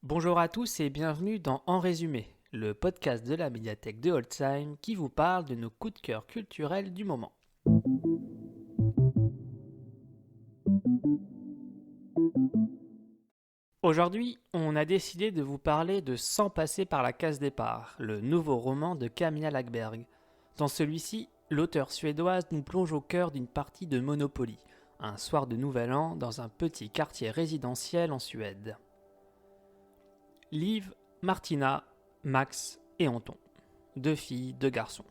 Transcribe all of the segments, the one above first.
Bonjour à tous et bienvenue dans En résumé, le podcast de la médiathèque de Holtzheim qui vous parle de nos coups de cœur culturels du moment. Aujourd'hui, on a décidé de vous parler de Sans passer par la case départ, le nouveau roman de Camilla Läckberg. Dans celui-ci, l'auteure suédoise nous plonge au cœur d'une partie de Monopoly, un soir de Nouvel An dans un petit quartier résidentiel en Suède. Liv, Martina, Max et Anton. 2 filles, 2 garçons.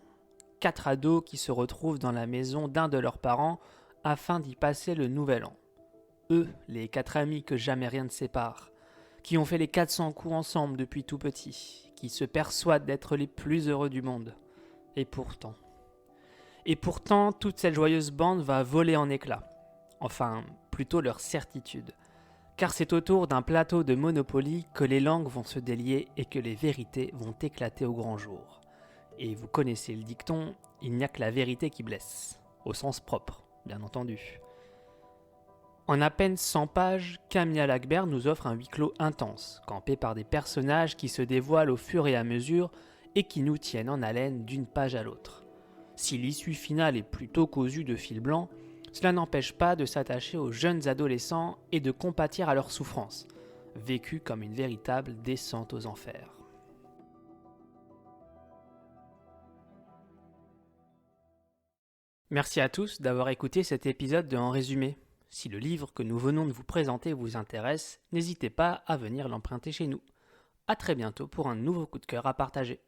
4 ados qui se retrouvent dans la maison d'un de leurs parents afin d'y passer le nouvel an. Eux, les 4 amis que jamais rien ne sépare, qui ont fait les 400 coups ensemble depuis tout petit, qui se persuadent d'être les plus heureux du monde. Et pourtant, toute cette joyeuse bande va voler en éclats. Enfin, plutôt leur certitude. Car c'est autour d'un plateau de Monopoly que les langues vont se délier et que les vérités vont éclater au grand jour. Et vous connaissez le dicton, il n'y a que la vérité qui blesse. Au sens propre, bien entendu. En à peine 100 pages, Camilla Läckberg nous offre un huis clos intense, campé par des personnages qui se dévoilent au fur et à mesure et qui nous tiennent en haleine d'une page à l'autre. Si l'issue finale est plutôt cousue de fil blanc, cela n'empêche pas de s'attacher aux jeunes adolescents et de compatir à leurs souffrances, vécues comme une véritable descente aux enfers. Merci à tous d'avoir écouté cet épisode de En résumé. Si le livre que nous venons de vous présenter vous intéresse, n'hésitez pas à venir l'emprunter chez nous. À très bientôt pour un nouveau coup de cœur à partager.